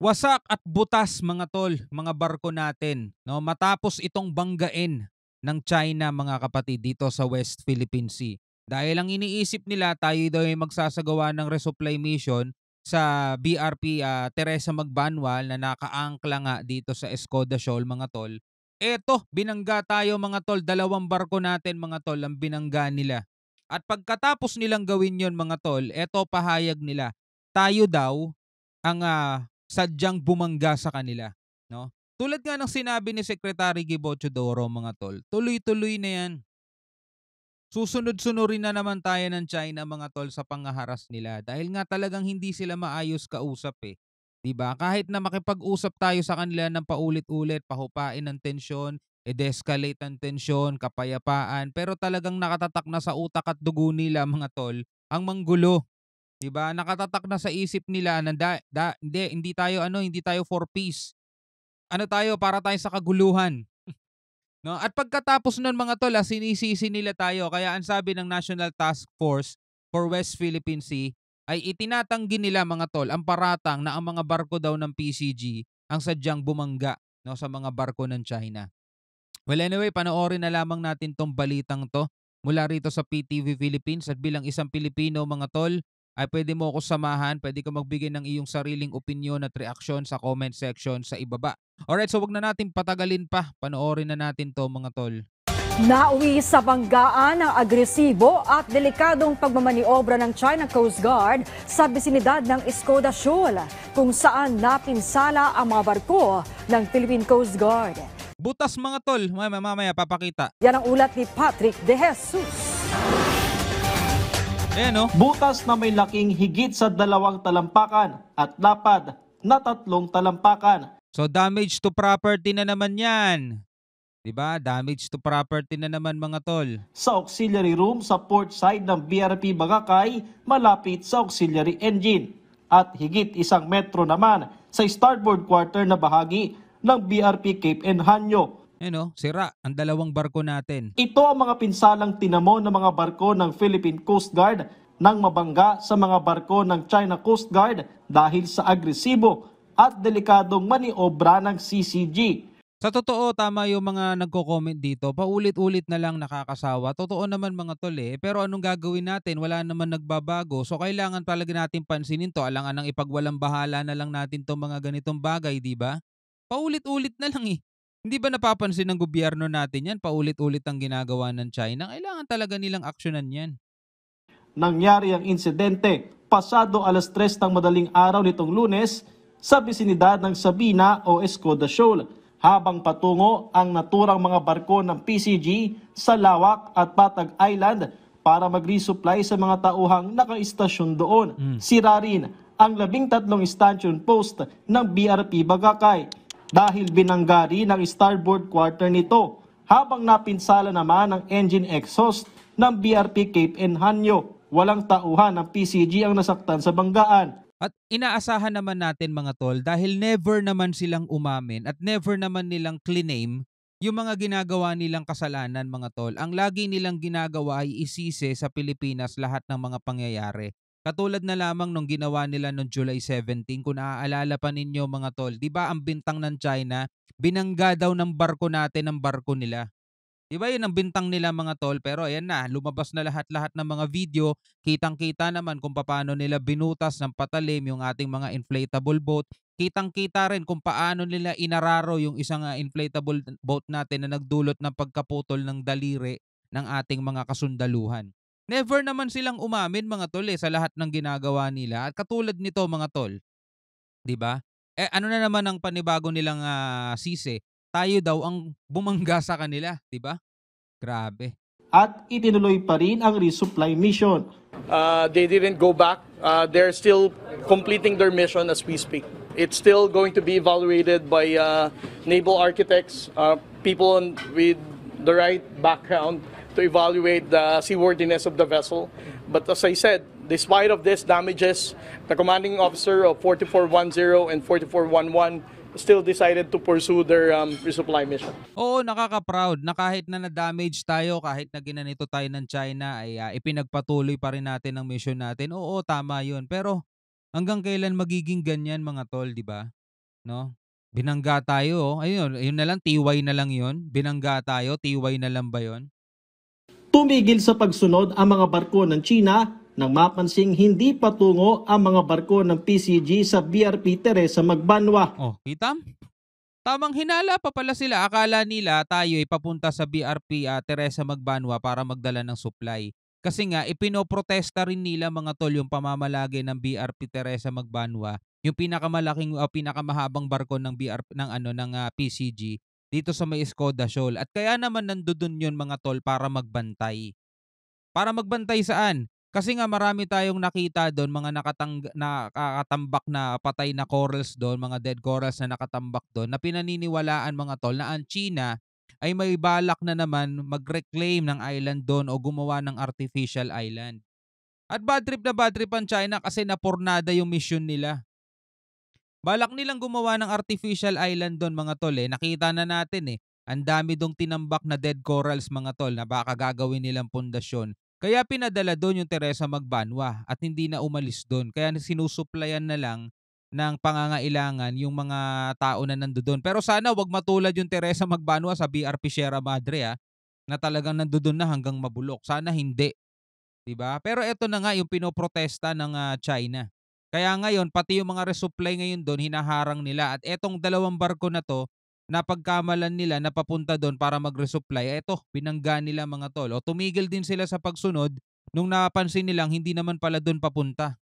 Wasak at butas mga tol, mga barko natin, no? Matapos itong banggain ng China mga kapatid dito sa West Philippine Sea. Dahil ang iniisip nila tayo daw ay magsasagawa ng resupply mission sa BRP Teresa Magbanwal na nakaangkla nga dito sa Escoda Shoal mga tol. Eto, binangga tayo mga tol, dalawang barko natin mga tol ang binangga nila. At pagkatapos nilang gawin yon mga tol, eto pahayag nila, tayo daw ang sadyang bumangga sa kanila, no? Tulad nga ng sinabi ni Secretary Gibo Chodoro mga tol, tuloy-tuloy na yan. Susunod-sunurin na naman tayo ng China mga tol sa pangaharas nila dahil nga talagang hindi sila maayos kausap eh. 'Di ba? Kahit na makipag-usap tayo sa kanila ng paulit-ulit, pahupain ng tensyon, de-escalate ang tensyon, kapayapaan, pero talagang nakatatak na sa utak at dugo nila mga tol ang manggulo. 'Di ba? Nakatatak na sa isip nila na hindi tayo for peace. Ano tayo, para tayo sa kaguluhan, no? At pagkatapos nun mga tol, sinisisi nila tayo. Kaya ang sabi ng National Task Force for West Philippine Sea ay itinatanggi nila mga tol ang paratang na ang mga barko daw ng PCG ang sadyang bumangga, no, sa mga barko ng China. Well anyway, panoorin na lamang natin tong balitang 'to mula rito sa PTV Philippines at bilang isang Pilipino mga tol, ay pwede mo ako samahan, pwede ka magbigay ng iyong sariling opinyon at reaksyon sa comment section sa ibaba. Alright, so wag na natin patagalin pa, panoorin na natin 'to mga tol. Nauwi sa banggaan ang agresibo at delikadong pagmamaniobra ng China Coast Guard sa bisinidad ng Escoda Shoal, kung saan napinsala ang mga barko ng Philippine Coast Guard. Butas mga tol, mamaya papakita. Yan ang ulat ni Patrick De Jesus. Ayan no. Butas na may laking higit sa 2 talampakan at lapad na 3 talampakan. So damage to property na naman yan. 'Di ba? Damage to property na naman mga tol. Sa auxiliary room sa port side ng BRP Bagakay, malapit sa auxiliary engine. At higit 1 metro naman sa starboard quarter na bahagi ng BRP Cape Enhanyo. Sira ang dalawang barko natin. Ito ang mga pinsalang tinamo ng mga barko ng Philippine Coast Guard nang mabangga sa mga barko ng China Coast Guard dahil sa agresibo at delikadong maniobra ng CCG. Sa totoo, tama yung mga nagko-comment dito. Paulit-ulit na lang nakakasawa. Totoo naman mga tol eh. Pero anong gagawin natin? Wala naman nagbabago. So kailangan talaga natin pansinin to. Alangan ng ipagwalang bahala na lang natin tong mga ganitong bagay, di ba? Paulit-ulit na lang eh. Hindi ba napapansin ng gobyerno natin yan? Paulit-ulit ang ginagawa ng China. Kailangan talaga nilang aksyonan yan. Nangyari ang insidente pasado 3:00 ng madaling araw nitong Lunes sa bisinidad ng Sabina o Escoda Shoal, habang patungo ang naturang mga barko ng PCG sa Lawak at Patag Island para mag-resupply sa mga tauhang nakaistasyon doon. Sira rin ang 13 stanchion post ng BRP Bagakay dahil binanggari ng starboard quarter nito, habang napinsala naman ang engine exhaust ng BRP Cape Enhanyo. Walang tauhan ng PCG ang nasaktan sa banggaan. At inaasahan naman natin mga tol dahil never naman silang umamin at never naman nilang claim yung mga ginagawa nilang kasalanan mga tol. Ang lagi nilang ginagawa ay isisi sa Pilipinas lahat ng mga pangyayari. Katulad na lamang nung ginawa nila noong July 17, kung naaalala pa ninyo mga tol, di ba ang bintang ng China, binangga daw ng barko natin ang barko nila. Diba yun ang bintang nila mga tol, pero ayan na, lumabas na lahat-lahat ng mga video, kitang-kita naman kung paano nila binutas ng patalim yung ating mga inflatable boat, kitang-kita rin kung paano nila inararo yung isang inflatable boat natin na nagdulot ng pagkaputol ng daliri ng ating mga kasundaluhan. Never naman silang umamin mga tol sa lahat ng ginagawa nila, at katulad nito mga tol, 'di ba? Ano na naman ang panibago nilang sisi? Tayo daw ang bumangga sa kanila, 'di ba? Grabe. At itinuloy pa rin ang resupply mission. They didn't go back. They're still completing their mission as we speak. It's still going to be evaluated by naval architects, people with the right background to evaluate the seaworthiness of the vessel. But as I said, despite of this damages, the commanding officer of 4410 and 4411 still decided to pursue their resupply mission. Oo, nakaka-proud na kahit na na-damage tayo, kahit na ginanito tayo ng China, ay ipinagpatuloy pa rin natin ang mission natin. Oo, tama yun. Pero hanggang kailan magiging ganyan mga tol, di ba? 'no? Binangga tayo, oh. Ayun, yun na lang TY na lang yun. Binangga tayo, TY na lang ba yun? Tumigil sa pagsunod ang mga barko ng China nang mapansing hindi patungo ang mga barko ng PCG sa BRP Teresa Magbanwa. Oh, kita? Tamang hinala pa pala sila. Akala nila tayo ay papunta sa BRP Teresa Magbanwa para magdala ng supply. Kasi nga, ipinoprotesta rin nila mga tol yung pamamalagi ng BRP Teresa Magbanwa, yung pinakamalaking pinakamahabang barko ng BRP ng PCG dito sa may Escoda Shoal. At kaya naman nandoon yun mga tol para magbantay. Para magbantay saan? Kasi nga marami tayong nakita doon, mga nakatambak na patay na corals doon, mga dead corals na nakatambak doon, na pinaniniwalaan mga tol na ang China ay may balak na naman mag-reclaim ng island doon o gumawa ng artificial island. At bad trip ang China kasi napurnada yung mission nila. Balak nilang gumawa ng artificial island doon mga tol eh. Nakita na natin eh. Ang dami dong tinambak na dead corals mga tol na baka gagawin nilang pundasyon. Kaya pinadala doon yung Teresa Magbanwa at hindi na umalis doon. Kaya sinusuplayan na lang ng pangangailangan yung mga tao na nandoon. Pero sana wag matulad yung Teresa Magbanwa sa BRP Sierra Madre na talagang nandoon na hanggang mabulok. Sana hindi, 'di ba? Pero eto na nga yung pinoprotesta ng China. Kaya ngayon pati yung mga resupply ngayon doon hinaharang nila at etong dalawang barko na 'to na pagkamalan nila na papunta doon para mag-resupply, eto binangga nila mga tol. O tumigil din sila sa pagsunod nung napansin nilang hindi naman pala doon papunta.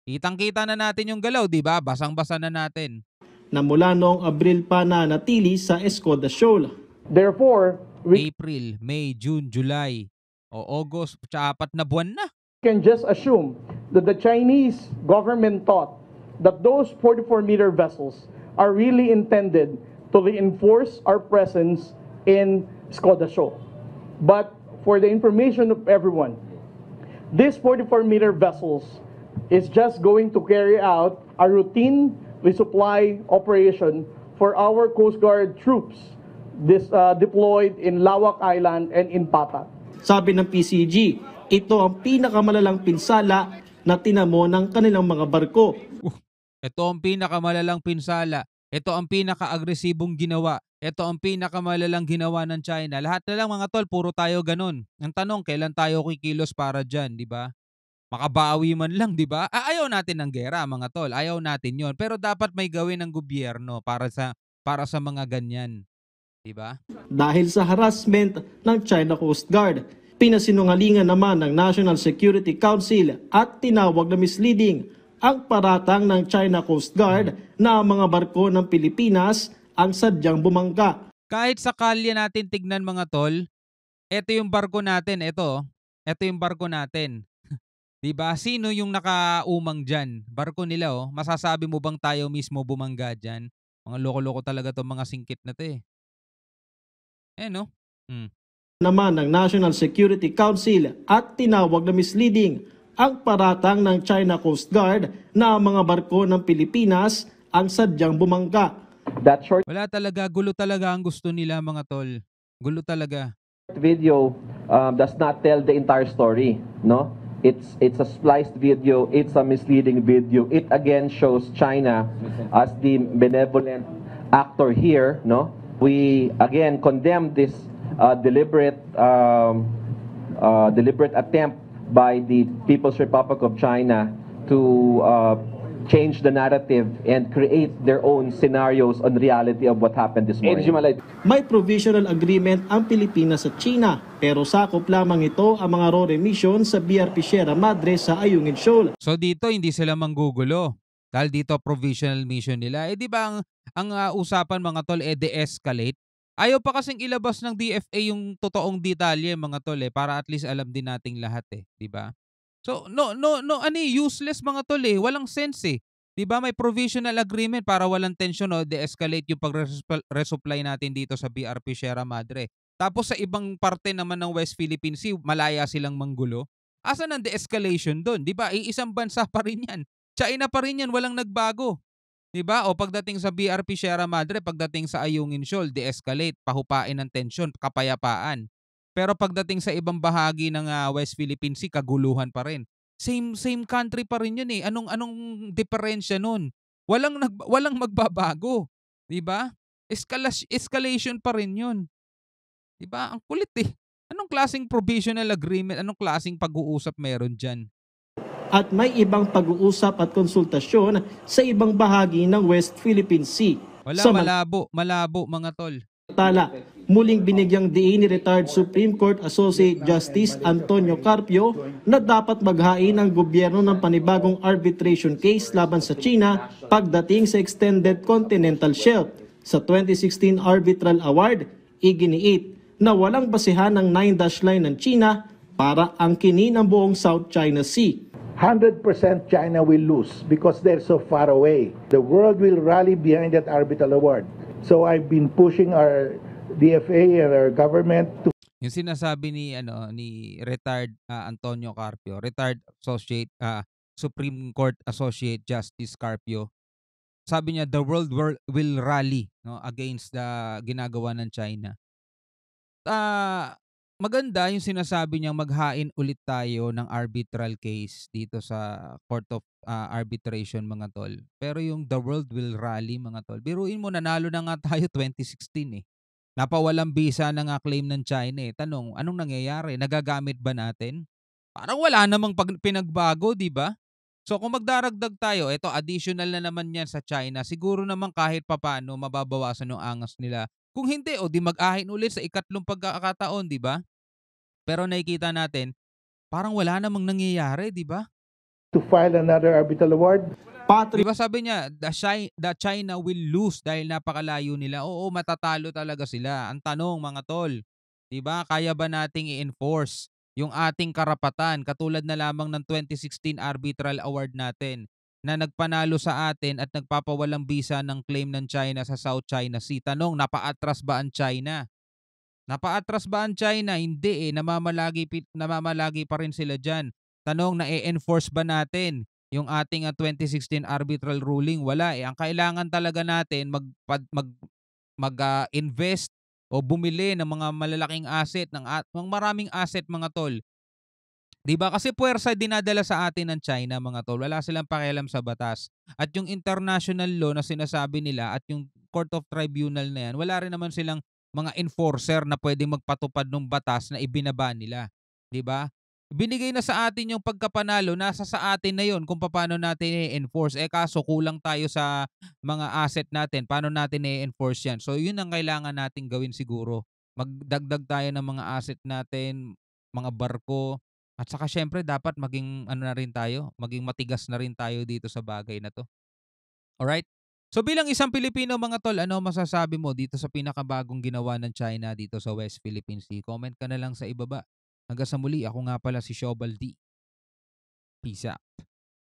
Kitang-kita na natin yung galaw, 'di ba? Basang-basa na natin. Na mula noong Abril pa na natili sa Escoda Shoal. Therefore, we April, May, June, July, o August, 4 na buwan na. can just assume that the Chinese government thought that those 44-meter vessels are really intended to reinforce our presence in Skoda Shoal. But for the information of everyone, these 44-meter vessels is just going to carry out a routine resupply operation for our Coast Guard troops deployed in Lawak Island and in Pata. Sabi ng PCG, ito ang pinakamalalang pinsala na tinamo ng kanilang mga barko. Ito ang pinakamalalang pinsala. Ito ang pinaka-agresibong ginawa. Ito ang pinakamalalang ginawa ng China. Lahat na lang mga tol, puro tayo ganun. Ang tanong, kailan tayo kikilos para dyan, di ba? Makabawi man lang, di ba? Ayaw natin ng gera, mga tol. Ayaw natin yon. Pero dapat may gawin ng gobyerno para sa mga ganyan. Di ba? Dahil sa harassment ng China Coast Guard, pinasinungalingan naman ng National Security Council at tinawag na misleading ang paratang ng China Coast Guard na ang mga barko ng Pilipinas ang sadyang bumangga. Kahit sa kalye natin tignan mga tol, ito yung barko natin, ito yung barko natin. 'Di ba? Sino yung nakaumang diyan? Barko nila oh. Masasabi mo bang tayo mismo bumangga diyan? Mga loko-loko talaga 'tong mga singkit na 'to eh. No? Naman ng National Security Council at tinawag na misleading ang paratang ng China Coast Guard na ang mga barko ng Pilipinas ang sadyang bumangga. That short Wala talaga, gulo talaga ang gusto nila mga tol. Gulo talaga. video does not tell the entire story, no? It's a spliced video, it's a misleading video. It again shows China as the benevolent actor here, no? We again condemn this deliberate attempt by the People's Republic of China to change the narrative and create their own scenarios on reality of what happened this morning. May provisional agreement ang Pilipinas at China pero sakop lamang ito ang mga RORE mission sa BRP Sierra Madre sa Ayungin Shoal. So dito hindi sila manggugulo. Dahil dito provisional mission nila. Di ba ang usapan mga tol de-escalate? Ayaw pa kasing ilabas ng DFA yung totoong detalye mga tol para at least alam din nating lahat di ba? So useless mga tol walang sense 'Di ba may provisional agreement para walang tensyon de-escalate yung pag-resupply natin dito sa BRP Sierra Madre. Tapos sa ibang parte naman ng West Philippine Sea, malaya silang manggulo. Asan ang de-escalation doon? 'Di ba? Iisang bansa pa rin 'yan. China pa rin 'yan, walang nagbago. 'Di ba? O pagdating sa BRP Sierra Madre, pagdating sa Ayungin Shoal, de-escalate, pahupain ng tensyon, kapayapaan. Pero pagdating sa ibang bahagi ng West Philippine Sea, kaguluhan pa rin. Same country pa rin 'yun Anong diferensya nun? walang magbabago, 'di ba? Escalation pa rin 'yun, 'di ba? Ang kulit eh. Anong klaseng provisional agreement, anong klaseng pag-uusap meron diyan? At may ibang pag-uusap at konsultasyon sa ibang bahagi ng West Philippine Sea. Wala, malabo mga tol. Samantala, muling binigyang diin ni retired Supreme Court Associate Justice Antonio Carpio na dapat maghain ang gobyerno ng panibagong arbitration case laban sa China pagdating sa Extended Continental Shelf. Sa 2016 Arbitral Award, iginiit na walang basehan ng 9-dash line ng China para angkinin ang buong South China Sea. 100% China will lose because they're so far away. The world will rally behind that arbitral award. So I've been pushing our DFA and our government to Yung sinasabi ni retired Antonio Carpio, retired Supreme Court Associate Justice Carpio. Sabi niya the world will rally no against the ginagawa ng China. Maganda yung sinasabi niyang maghain ulit tayo ng arbitral case dito sa Court of Arbitration mga tol. Pero yung the world will rally mga tol. Biruin mo nanalo na nga tayo 2016 eh. Napawalang bisa na nga claim ng China eh. Tanong, anong nangyayari? Nagagamit ba natin? Parang wala namang pinagbago, di ba? So kung magdaragdag tayo, ito additional na naman yan sa China, siguro naman kahit papaano mababawasan yung angas nila. Kung hindi, o di mag-ahin ulit sa ikatlong pagkakataon, di ba? Pero nakikita natin, parang wala namang nangyayari, di ba? file another arbitral award. Di ba sabi niya, the China will lose dahil napakalayo nila. Oo, matatalo talaga sila. Ang tanong mga tol, di ba, kaya ba nating i-enforce yung ating karapatan katulad na lamang ng 2016 Arbitral Award natin na nagpanalo sa atin at nagpapawalang bisa ng claim ng China sa South China Sea. Tanong, napaatras ba ang China? Napaatras ba ang China? Hindi eh, namamalagi pa rin sila diyan. Tanong, na-enforce ba natin yung ating 2016 arbitral ruling? Wala eh. Ang kailangan talaga natin invest o bumili ng mga malalaking asset ng maraming asset mga tol. 'Di ba? Kasi puwersa dinadala sa atin ng China mga tol. Wala silang pakialam sa batas. At yung international law na sinasabi nila at yung Court of Tribunal na yan, wala rin naman silang mga enforcer na pwedeng magpatupad ng batas na ibinaba nila. 'Di ba? Binigay na sa atin yung pagkapanalo, nasa sa atin na yon kung paano natin i-enforce. Kaso kulang tayo sa mga asset natin. Paano natin i-enforce yan? So yun ang kailangan nating gawin siguro. Magdagdag tayo ng mga asset natin, mga barko, at saka syempre dapat maging ano na rin tayo, maging matigas na rin tayo dito sa bagay na 'to. Alright? So bilang isang Pilipino mga tol, ano masasabi mo dito sa pinakabagong ginawa ng China dito sa West Philippine Sea? Comment ka na lang sa ibaba. Hanggang sa muli, ako nga pala si Shobal D. Peace out.